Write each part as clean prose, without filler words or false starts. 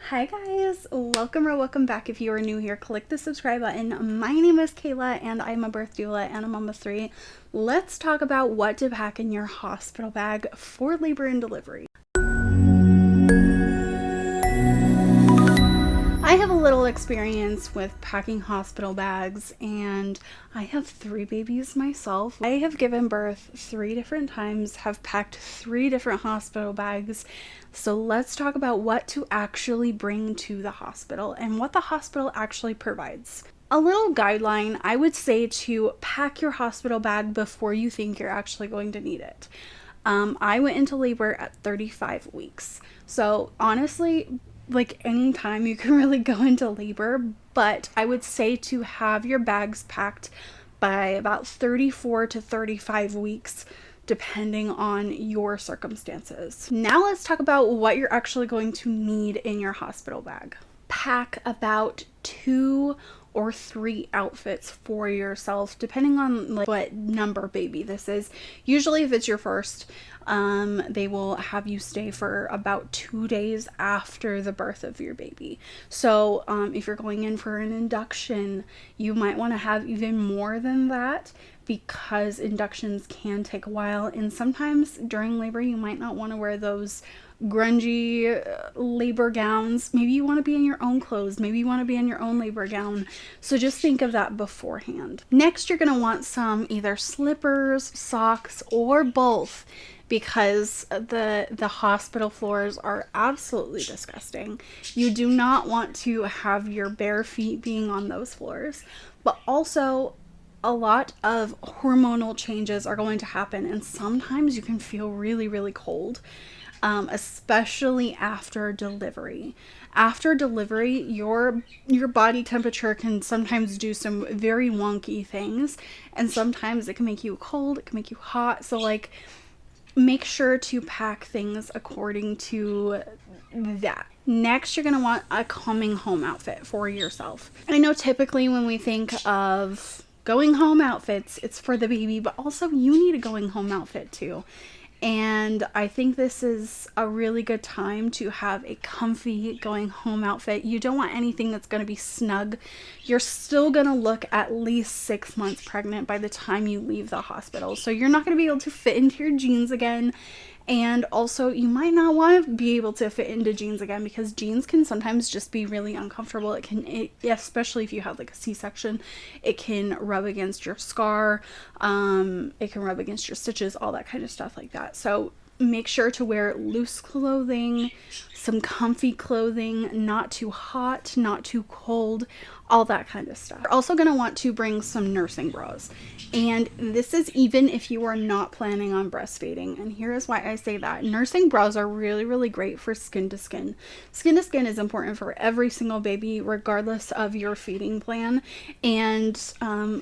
Hi guys, welcome or welcome back. If you are new here, click the subscribe button. My name is Kayla and I'm a birth doula and a mom of three. Let's talk about what to pack in your hospital bag for labor and delivery. I have a little experience with packing hospital bags and I have 3 babies myself. I have given birth 3 different times, have packed 3 different hospital bags. So let's talk about what to actually bring to the hospital and what the hospital actually provides. A little guideline, I would say to pack your hospital bag before you think you're actually going to need it. I went into labor at 35 weeks. So honestly, like any time you can really go into labor, but I would say to have your bags packed by about 34 to 35 weeks depending on your circumstances. Now let's talk about what you're actually going to need in your hospital bag. Pack about 2 or 3 outfits for yourself, depending on like what number baby this is. Usually if it's your first, they will have you stay for about 2 days after the birth of your baby. So if you're going in for an induction, you might want to have even more than that, because inductions can take a while, and sometimes during labor you might not want to wear those grungy labor gowns. Maybe you want to be in your own clothes, maybe you want to be in your own labor gown, so just think of that beforehand. Next, you're going to want some either slippers, socks, or both, because the hospital floors are absolutely disgusting. You do not want to have your bare feet being on those floors, but also a lot of hormonal changes are going to happen, and sometimes you can feel really cold, especially after delivery. After delivery, your body temperature can sometimes do some very wonky things, and sometimes it can make you cold, it can make you hot. So like, make sure to pack things according to that. Next, you're going to want a coming home outfit for yourself. I know typically when we think of going home outfits, it's for the baby, but also you need a going home outfit too. And I think this is a really good time to have a comfy going home outfit. You don't want anything that's going to be snug. You're still going to look at least 6 months pregnant by the time you leave the hospital. So you're not going to be able to fit into your jeans again. And also, you might not want to be able to fit into jeans again, because jeans can sometimes just be really uncomfortable. Especially if you have like a C-section, it can rub against your scar, it can rub against your stitches, all that kind of stuff like that. So make sure to wear loose clothing, some comfy clothing, not too hot, not too cold, all that kind of stuff. You're also going to want to bring some nursing bras. And this is even if you are not planning on breastfeeding. And here is why I say that. Nursing bras are really great for skin to skin. Skin to skin is important for every single baby, regardless of your feeding plan. And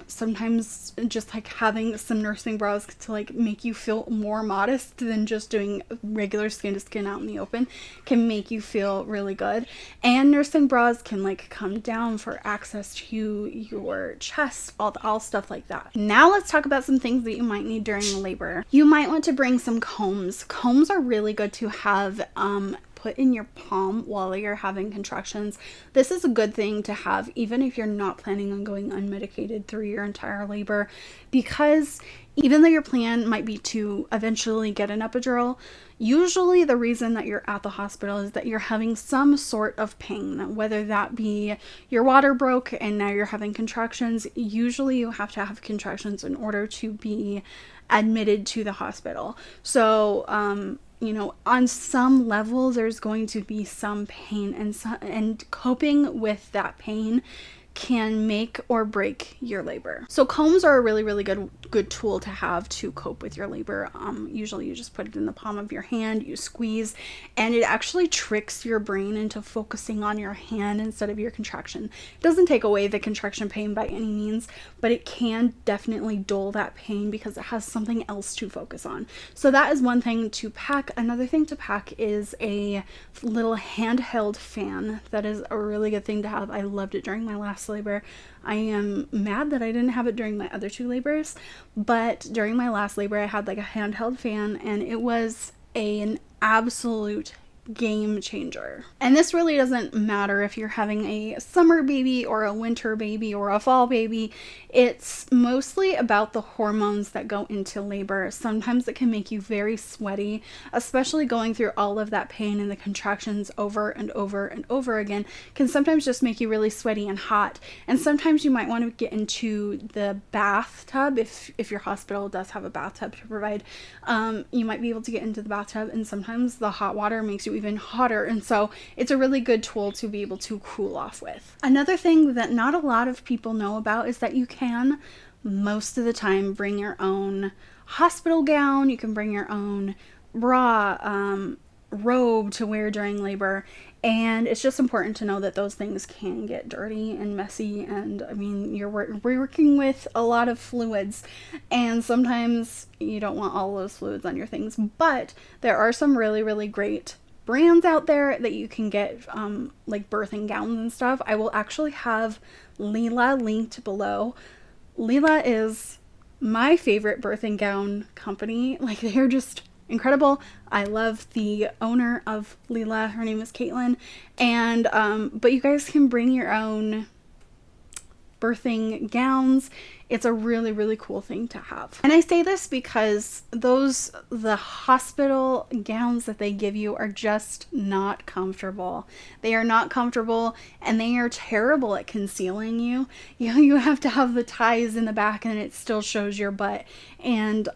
sometimes just like having some nursing bras to like make you feel more modest than just doing regular skin to skin out in the open can make you feel really good. And nursing bras can like come down for access to your chest, all stuff like that. Now let's talk about some things that you might need during labor. You might want to bring some combs. Combs are really good to have put in your palm while you're having contractions. This is a good thing to have even if you're not planning on going unmedicated through your entire labor, because even though your plan might be to eventually get an epidural, usually the reason that you're at the hospital is that you're having some sort of pain, whether that be your water broke and now you're having contractions. Usually you have to have contractions in order to be admitted to the hospital. So, you know, on some level, there's going to be some pain, and coping with that pain can make or break your labor. So combs are a really good tool to have to cope with your labor. Usually you just put it in the palm of your hand, you squeeze, and it actually tricks your brain into focusing on your hand instead of your contraction. It doesn't take away the contraction pain by any means, but it can definitely dull that pain because it has something else to focus on. So that is one thing to pack. Another thing to pack is a little handheld fan. That is a really good thing to have. I loved it during my last labor. I am mad that I didn't have it during my other 2 labors, but during my last labor I had like a handheld fan, and it was an absolute game changer. And this really doesn't matter if you're having a summer baby or a winter baby or a fall baby. It's mostly about the hormones that go into labor. Sometimes it can make you very sweaty, especially going through all of that pain and the contractions over and over and over again can sometimes just make you really sweaty and hot. And sometimes you might want to get into the bathtub if your hospital does have a bathtub to provide. You might be able to get into the bathtub, and sometimes the hot water makes you even hotter, and so it's a really good tool to be able to cool off with. Another thing that not a lot of people know about is that you can most of the time bring your own hospital gown. You can bring your own bra, robe to wear during labor, and it's just important to know that those things can get dirty and messy. And I mean, we're working with a lot of fluids, and sometimes you don't want all those fluids on your things, but there are some really, really great brands out there that you can get, like birthing gowns and stuff. I will actually have Doula linked below. Doula is my favorite birthing gown company. Like, they're just incredible. I love the owner of Doula. Her name is Caitlin. And but you guys can bring your own birthing gowns. It's a really, really cool thing to have. And I say this because the hospital gowns that they give you are just not comfortable. They are not comfortable, and they are terrible at concealing you. You have to have the ties in the back and it still shows your butt. And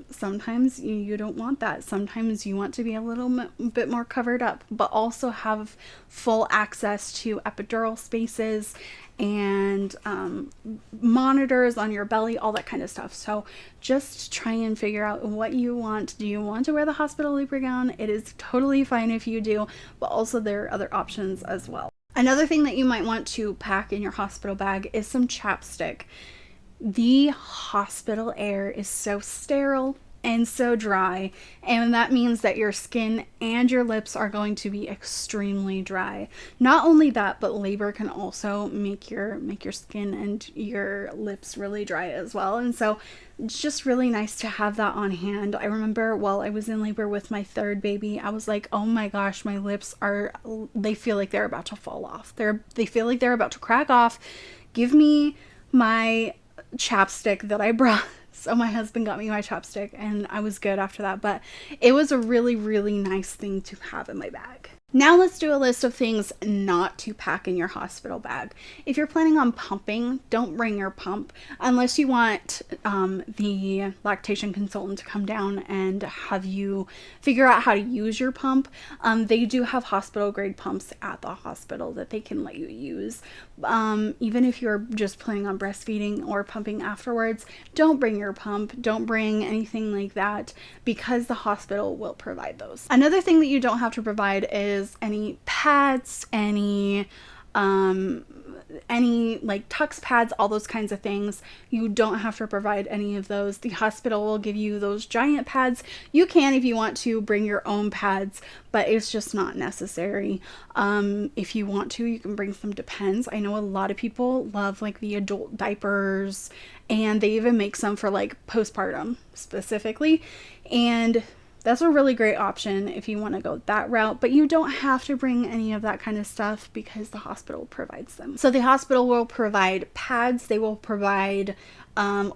sometimes you don't want that. Sometimes you want to be a little bit more covered up, but also have full access to epidural spaces and monitors on your belly, all that kind of stuff. So just try and figure out what you want. Do you want to wear the hospital labor gown? It is totally fine if you do, but also there are other options as well. Another thing that you might want to pack in your hospital bag is some chapstick. The hospital air is so sterile and so dry, and that means that your skin and your lips are going to be extremely dry. Not only that, but labor can also make your skin and your lips really dry as well. And so it's just really nice to have that on hand. I remember while I was in labor with my third baby, I was like, oh my gosh, my lips they feel like they're about to fall off. They feel like they're about to crack off. Give me my chapstick that I brought. So my husband got me my chapstick, and I was good after that, but it was a really, really nice thing to have in my bag. Now let's do a list of things not to pack in your hospital bag. If you're planning on pumping, don't bring your pump unless you want the lactation consultant to come down and have you figure out how to use your pump. They do have hospital grade pumps at the hospital that they can let you use. Even if you're just planning on breastfeeding or pumping afterwards, don't bring your pump. Don't bring anything like that, because the hospital will provide those. Another thing that you don't have to provide is any pads, any like Tux pads, all those kinds of things. You don't have to provide any of those. The hospital will give you those giant pads. You can, if you want to, bring your own pads, but it's just not necessary. If you want to, you can bring some. Depends. I know a lot of people love like the adult diapers, and they even make some for like postpartum specifically, and that's a really great option if you want to go that route, but you don't have to bring any of that kind of stuff because the hospital provides them. So the hospital will provide pads, they will provide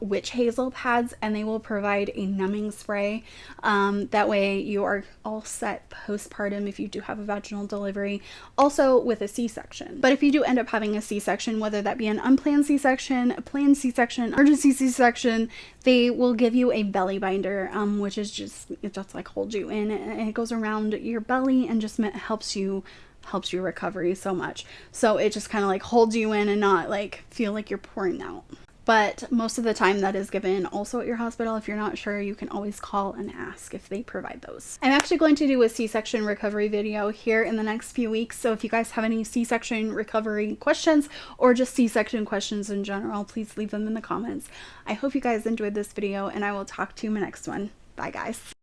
witch hazel pads, and they will provide a numbing spray. That way you are all set postpartum if you do have a vaginal delivery, also with a C-section. But if you do end up having a C-section, whether that be an unplanned C-section, a planned C-section, emergency C-section, they will give you a belly binder, which is just, it just like holds you in, and it goes around your belly and just helps your recovery so much. So it just kind of like holds you in and not like feel like you're pouring out. But most of the time that is given also at your hospital. If you're not sure, you can always call and ask if they provide those. I'm actually going to do a C-section recovery video here in the next few weeks. So if you guys have any C-section recovery questions or just C-section questions in general, please leave them in the comments. I hope you guys enjoyed this video, and I will talk to you in my next one. Bye guys.